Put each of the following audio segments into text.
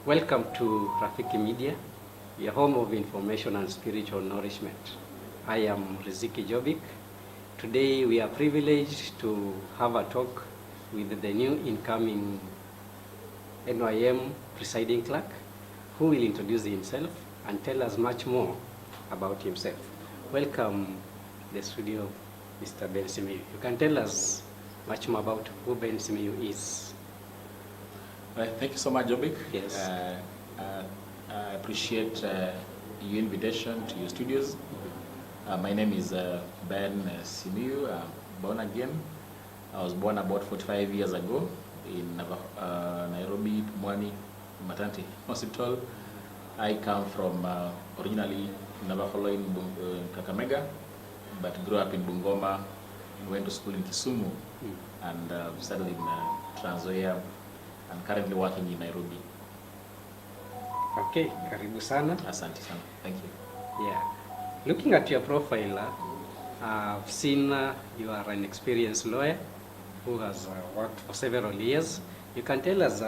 Welcome to Rafiki Media, your home of information and spiritual nourishment. I am Riziki Jobik. Today we are privileged to have a talk with the new incoming NYM presiding clerk, who will introduce himself and tell us much more about himself. Welcome the studio, Mr. Ben Simiyu. You can tell us much more about who Ben Simiyu is. Right, thank you so much, Jobik. Yes. I appreciate your invitation to your studios. My name is Ben Simiyu. I'm born again. I was born about 45 years ago in Nairobi, Pumwani Maternity Hospital. I come from originally Navakholo in Kakamega, but grew up in Bungoma, went to school in Kisumu, and settled in Trans Nzoia, and currently working in Nairobi. Okay, karibu sana. Asante sana. Thank you. Yeah. Looking at your profile, I've seen you are an experienced lawyer who has worked for several years. You can tell us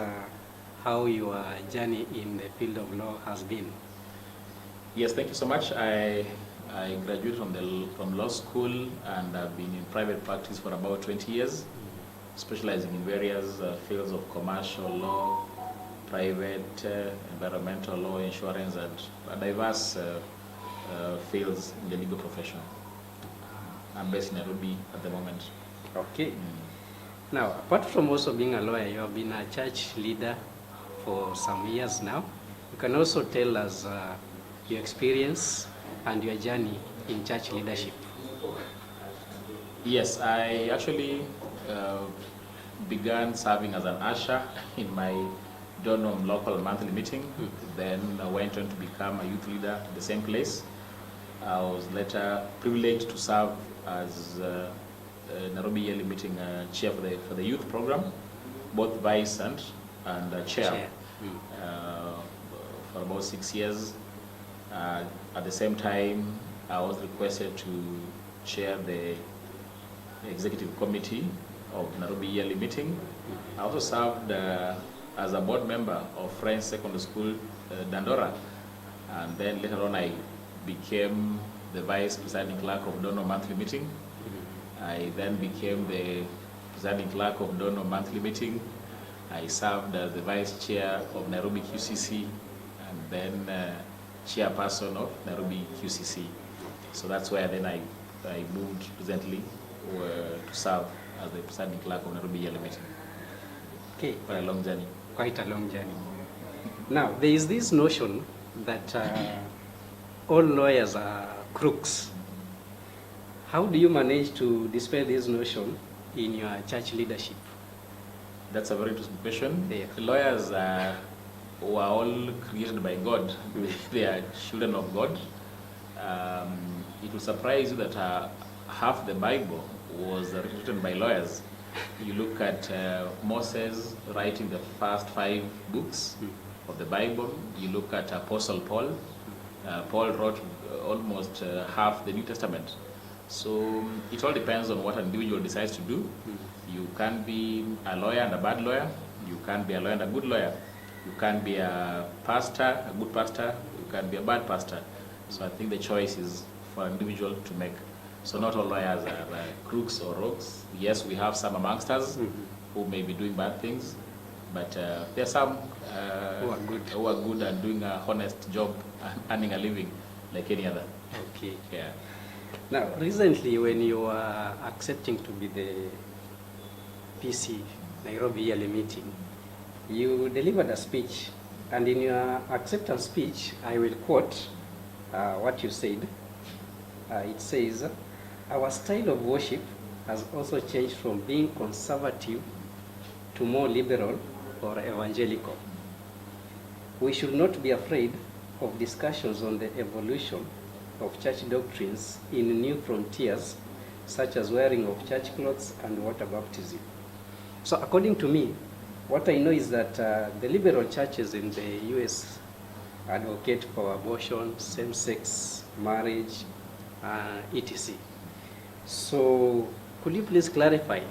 how your journey in the field of law has been. Yes, thank you so much. I graduated from law school, and I've been in private practice for about 20 years, specializing in various fields of commercial law, private, environmental law, insurance, and diverse fields in the legal profession. I'm based in Nairobi at the moment. Okay. Now, apart from also being a lawyer, you have been a church leader for some years now. You can also tell us your experience and your journey in church leadership. Yes, I actually began serving as an usher in my Donholm local monthly meeting. Then I went on to become a youth leader in the same place. I was later privileged to serve as Nairobi yearly meeting chair for the youth program, both vice and chair. For about 6 years. At the same time, I was requested to chair the executive committee of Nairobi yearly meeting. I also served as a board member of Friends Secondary School, Dandora, and then later on I became the vice presiding clerk of Donholm monthly meeting. I then became the presiding clerk of Donholm monthly meeting. I served as the vice chair of Nairobi QCC, and then chairperson of Nairobi QCC. So that's where then I moved presently to serve as the presiding clerk of Nairobi yearly meeting. Okay. Quite a long journey. Quite a long journey. Now, there is this notion that all lawyers are crooks. How do you manage to dispel this notion in your church leadership? That's a very interesting question. Yeah. The lawyers were all created by God. They are children of God. It will surprise you that half the Bible was written by lawyers. You look at Moses writing the first 5 books of the Bible. You look at Apostle Paul. Paul wrote almost half the New Testament. So it all depends on what an individual decides to do. You can be a lawyer and a bad lawyer. You can be a lawyer and a good lawyer. You can be a pastor, a good pastor. You can be a bad pastor. So I think the choice is for an individual to make. So not all lawyers are crooks or rogues. Yes, we have some amongst us who may be doing bad things, but there are some who are good and doing a honest job and earning a living like any other. Okay. Yeah. Now, recently when you were accepting to be the PC Nairobi yearly meeting, you delivered a speech, and in your acceptance speech, I will quote what you said. It says, "Our style of worship has also changed from being conservative to more liberal or evangelical. We should not be afraid of discussions on the evolution of church doctrines in new frontiers, such as wearing of church clothes and water baptism." So according to me, what I know is that the liberal churches in the US advocate for abortion, same-sex marriage, etc. So could you please clarify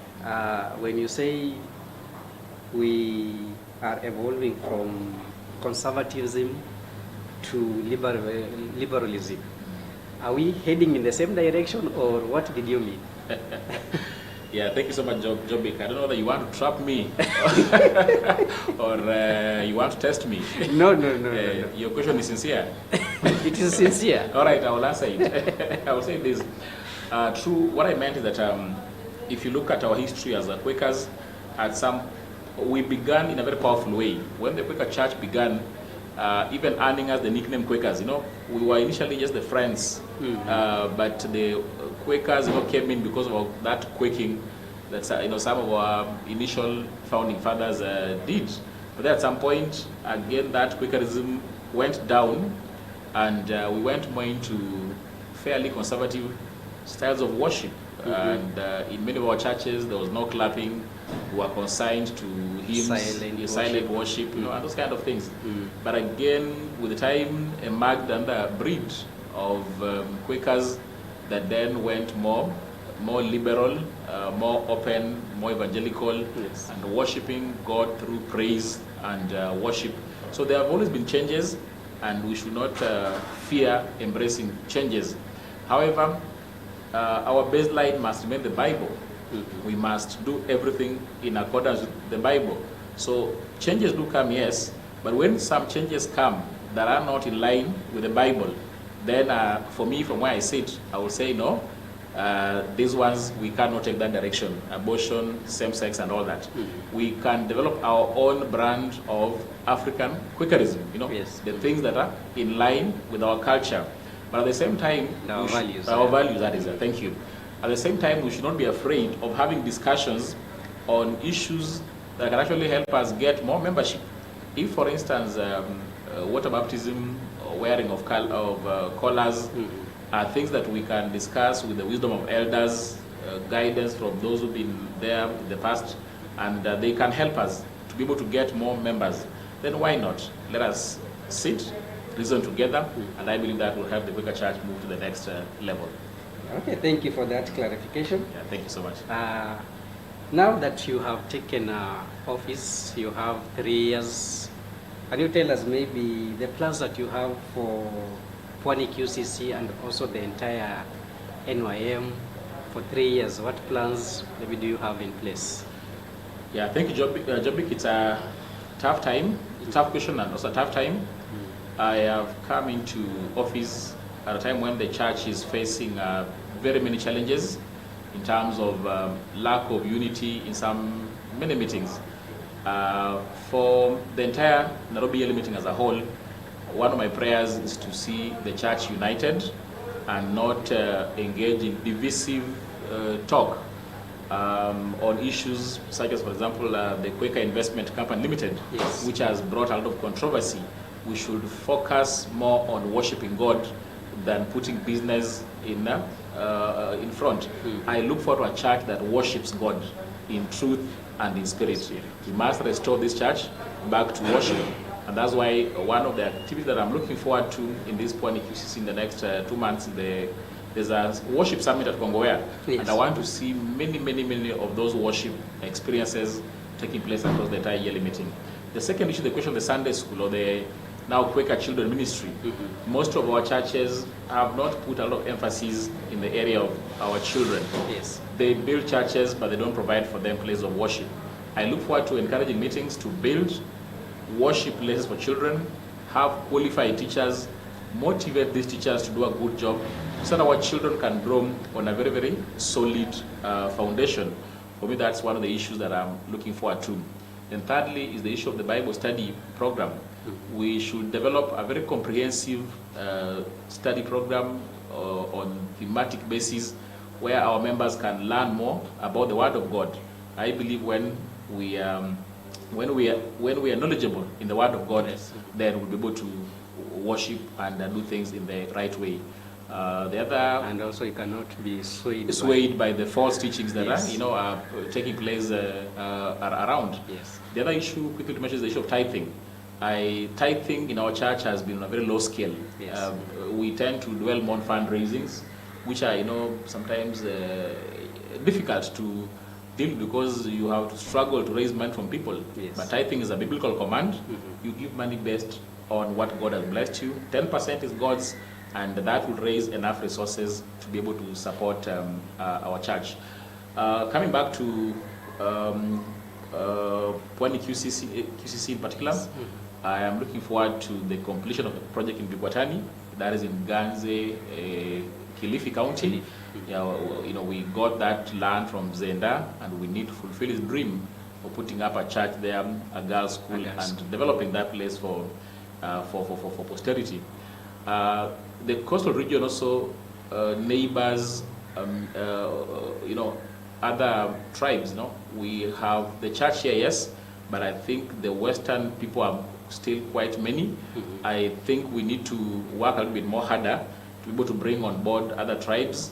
when you say we are evolving from conservatism to liberalism. Are we heading in the same direction, or what did you mean? Yeah, thank you so much, Jobik. I don't know whether you want to trap me or you want to test me. No. Your question is sincere. It is sincere. All right, I will answer it. I will say this. True, what I meant is that if you look at our history as Quakers, we began in a very powerful way. When the Quaker Church began, even earning us the nickname Quakers, we were initially just the friends, but the Quakers, came in because of that quaking that some of our initial founding fathers did. But then at some point, again, that Quakerism went down, and we went more into fairly conservative styles of worship. And in many of our churches, there was no clapping. We were consigned to hymns, silent worship, and those kind of things. But again, with the time, emerged another breed of Quakers that then went more liberal, more open, more evangelical, and worshiping God through praise and worship. So there have always been changes, and we should not fear embracing changes. However, our baseline must remain the Bible. We must do everything in accordance with the Bible. So changes do come, yes, but when some changes come that are not in line with the Bible, then for me, from where I sit, I will say no. These ones, we cannot take that direction. Abortion, same-sex, and all that. We can develop our own brand of African Quakerism, the things that are in line with our culture. But at the same time, our values, that is, thank you. At the same time, we should not be afraid of having discussions on issues that can actually help us get more membership. If, for instance, water baptism, wearing of collars, are things that we can discuss with the wisdom of elders, guidance from those who've been there in the past, and they can help us to be able to get more members, then why not? Let us sit, reason together, and I believe that will help the Quaker Church move to the next level. Okay, thank you for that clarification. Yeah, thank you so much. Now that you have taken office, you have 3 years, can you tell us maybe the plans that you have for Pwani QCC and also the entire NYM for 3 years? What plans maybe do you have in place? Yeah, thank you, Jobik. It's a tough time, tough question, and also a tough time. I have come into office at a time when the church is facing very many challenges in terms of lack of unity in many meetings. For the entire Nairobi Yearly meeting as a whole, one of my prayers is to see the church united and not engage in divisive talk on issues such as, for example, the Quaker Investment Company Limited, which has brought a lot of controversy. We should focus more on worshiping God than putting business in front. I look forward to a church that worships God in truth and in spirit. We must restore this church back to worship. And that's why one of the activities that I'm looking forward to in this Pwani QCC in the next 2 months, there's a worship summit at Kongowea. And I want to see many of those worship experiences taking place across the entire yearly meeting. The second issue, the question of the Sunday school or the now Quaker Children Ministry. Most of our churches have not put a lot of emphasis in the area of our children. They build churches, but they don't provide for them places of worship. I look forward to encouraging meetings to build worship places for children, have qualified teachers, motivate these teachers to do a good job, so that our children can grow on a very solid foundation. For me, that's one of the issues that I'm looking forward to. And thirdly is the issue of the Bible study program. We should develop a very comprehensive study program on thematic basis where our members can learn more about the Word of God. I believe when we are knowledgeable in the Word of God, then we'll be able to worship and do things in the right way. And also you cannot be swayed by the false teachings that are taking place around. The other issue, quickly to mention, is the issue of tithing. Tithing in our church has been on a very low scale. We tend to dwell more on fundraisings, which are sometimes difficult to deal because you have to struggle to raise money from people. Yes. But tithing is a biblical command. You give money based on what God has blessed you. 10% is God's, and that will raise enough resources to be able to support our church. Coming back to Pwani QCC in particular, I am looking forward to the completion of the project in Bigwatani, that is in Ganze, Kilifi County. Yeah, you know, we got that land from Zenda, and we need to fulfill his dream of putting up a church there, a girls' school, and developing that place for posterity. The coastal region also neighbors, you know, other tribes. You know, we have the church here, yes, but I think the Western people are still quite many. I think we need to work a little bit more harder to be able to bring on board other tribes,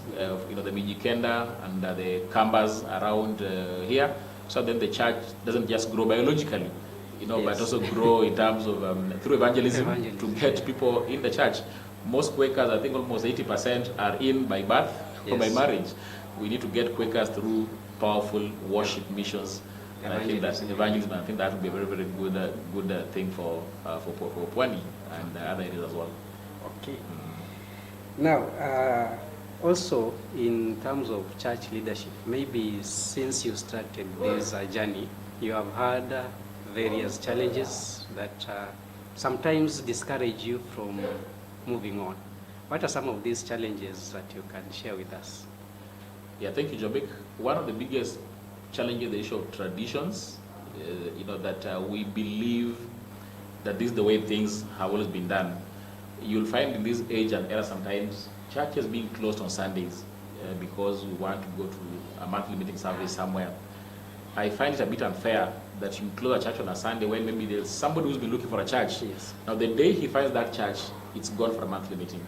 you know, the Mijikenda and the Kambas around here, so then the church doesn't just grow biologically, you know, but also grow in terms of through evangelism to get people in the church. Most Quakers, I think almost 80% are in by birth or by marriage. We need to get Quakers through powerful worship missions. And I think that's evangelism. I think that would be a very, very good thing for Pwani and other areas as well. Okay. Now, also in terms of church leadership, maybe since you started this journey, you have had various challenges that sometimes discourage you from moving on. What are some of these challenges that you can share with us? Yeah, thank you, Jobik. One of the biggest challenges is the issue of traditions. You know, that we believe that this is the way things have always been done. You'll find in this age and era sometimes churches being closed on Sundays because we want to go to a monthly meeting service somewhere. I find it a bit unfair that you close a church on a Sunday when maybe there's somebody who's been looking for a church. Yes. Now the day he finds that church, it's gone for a monthly meeting.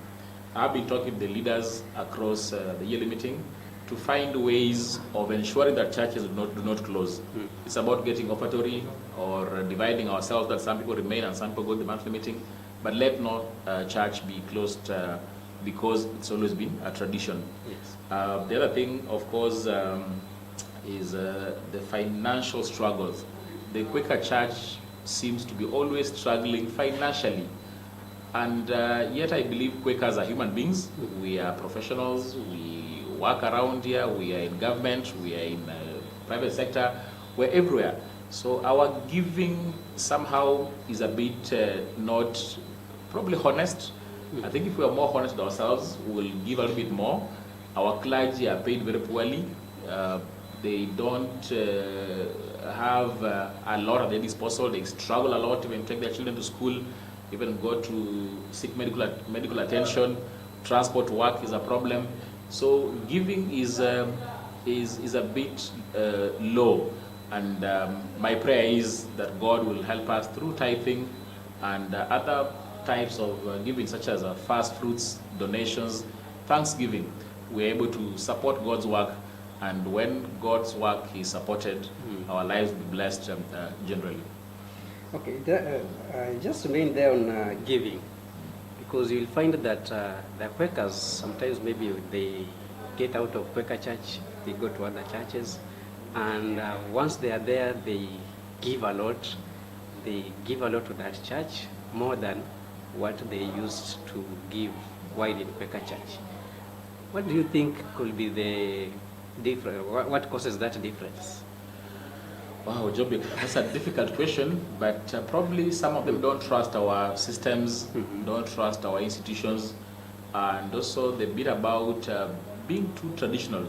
I've been talking to the leaders across the yearly meeting to find ways of ensuring that churches do not close. It's about getting offertory or dividing ourselves, that some people remain and some people go to the monthly meeting, but let no church be closed because it's always been a tradition. Yes. The other thing, of course, is the financial struggles. The Quaker church seems to be always struggling financially. And yet I believe Quakers are human beings. We are professionals. We work around here. We are in government. We are in private sector. We're everywhere. So our giving somehow is a bit not probably honest. I think if we are more honest with ourselves, we will give a little bit more. Our clergy are paid very poorly. They don't have a lot at their disposal. They struggle a lot to even take their children to school, even go to seek medical attention. Transport work is a problem. So giving is a bit low. And my prayer is that God will help us through tithing and other types of giving, such as fast fruits, donations, thanksgiving. We're able to support God's work, and when God's work is supported, our lives will be blessed generally. Okay, just remain there on giving, because you'll find that the Quakers, sometimes maybe they get out of Quaker church, they go to other churches, and once they are there, they give a lot. They give a lot to that church, more than what they used to give while in Quaker church. What do you think could be the difference? What causes that difference? Wow, Jobik, that's a difficult question, but probably some of them don't trust our systems, don't trust our institutions, and also the bit about being too traditional.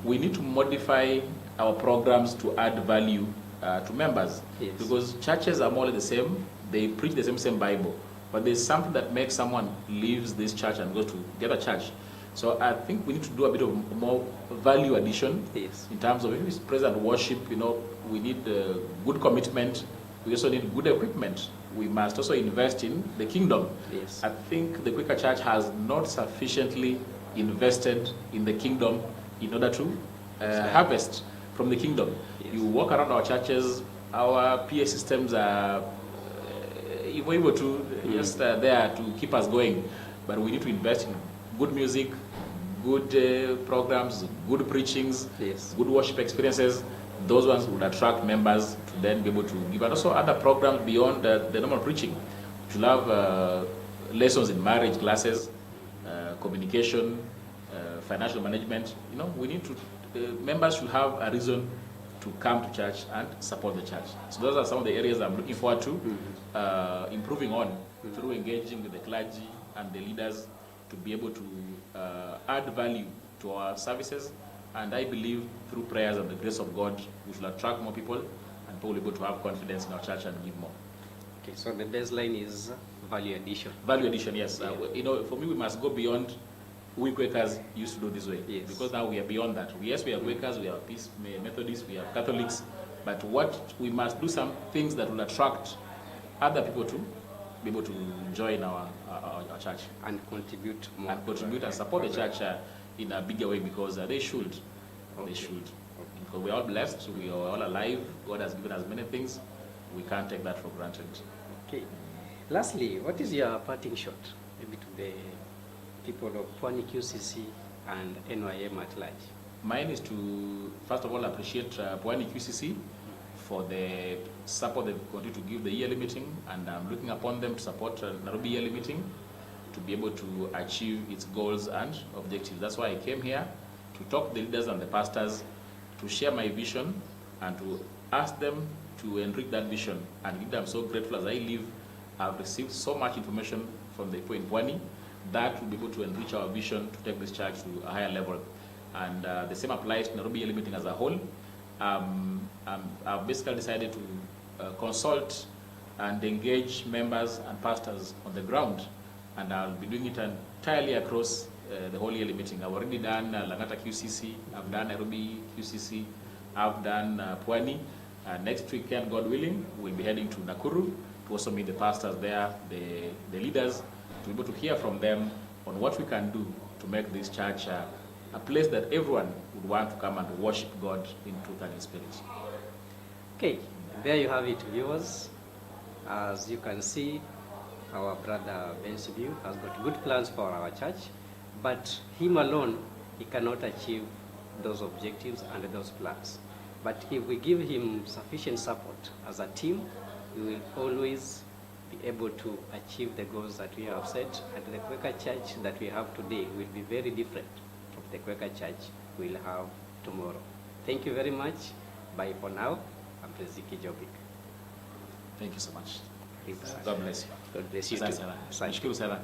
We need to modify our programs to add value to members, because churches are more or less the same. They preach the same Bible, but there's something that makes someone leaves this church and goes to the other church. So I think we need to do a bit of more value addition in terms of, if it's praise and worship, you know, we need good commitment. We also need good equipment. We must also invest in the kingdom. I think the Quaker church has not sufficiently invested in the kingdom in order to harvest from the kingdom. You walk around our churches, our PA systems are able to just there to keep us going, but we need to invest in good music, good programs, good preachings, Yes. good worship experiences. Those ones would attract members to then be able to give, and also other programs beyond the normal preaching. We should have lessons in marriage classes, communication, financial management. You know, we need to, members should have a reason to come to church and support the church. So those are some of the areas I'm looking forward to improving on through engaging with the clergy and the leaders to be able to add value to our services. And I believe through prayers and the grace of God, we should attract more people and people will be able to have confidence in our church and give more. Okay, so the baseline is value addition. Value addition, yes. Yeah. You know, for me, we must go beyond we Quakers used to do this way. Yes. Because now we are beyond that. Yes, we are Quakers, we are Peace Methodists, we are Catholics, but what we must do some things that will attract other people to be able to join our church. And contribute more. And contribute and support the church in a bigger way, because they should. Okay. They should. Because we are all blessed, we are all alive, God has given us many things, we can't take that for granted. Okay. Lastly, what is your parting shot, maybe to the people of Pwani QCC and NYM at large? Mine is to, first of all, appreciate Pwani QCC for the support they continue to give the yearly meeting, and I'm looking upon them to support Nairobi yearly meeting to be able to achieve its goals and objectives. That's why I came here, to talk to the leaders and the pastors, to share my vision and to ask them to enrich that vision. And indeed, I'm so grateful as I live, I've received so much information from the people in Pwani that will be able to enrich our vision to take this church to a higher level. And the same applies to Nairobi yearly meeting as a whole. I've basically decided to consult and engage members and pastors on the ground, and I'll be doing it entirely across the whole yearly meeting. I've already done Langata QCC, I've done Nairobi QCC, I've done Pwani. Next weekend, God willing, we'll be heading to Nakuru to also meet the pastors there, the leaders, to be able to hear from them on what we can do to make this church a place that everyone would want to come and worship God in truth and in spirit. Okay, there you have it, viewers. As you can see, our brother Simiyu has got good plans for our church, but him alone, he cannot achieve those objectives and those plans. But if we give him sufficient support as a team, we will always be able to achieve the goals that we have set, and the Quaker church that we have today will be very different from the Quaker church we'll have tomorrow. Thank you very much. Bye for now. I'm Riziki Jobik. Thank you so much. Karibu sana. God bless you. God bless you Asante too. sana. Asante. Nashukuru sana.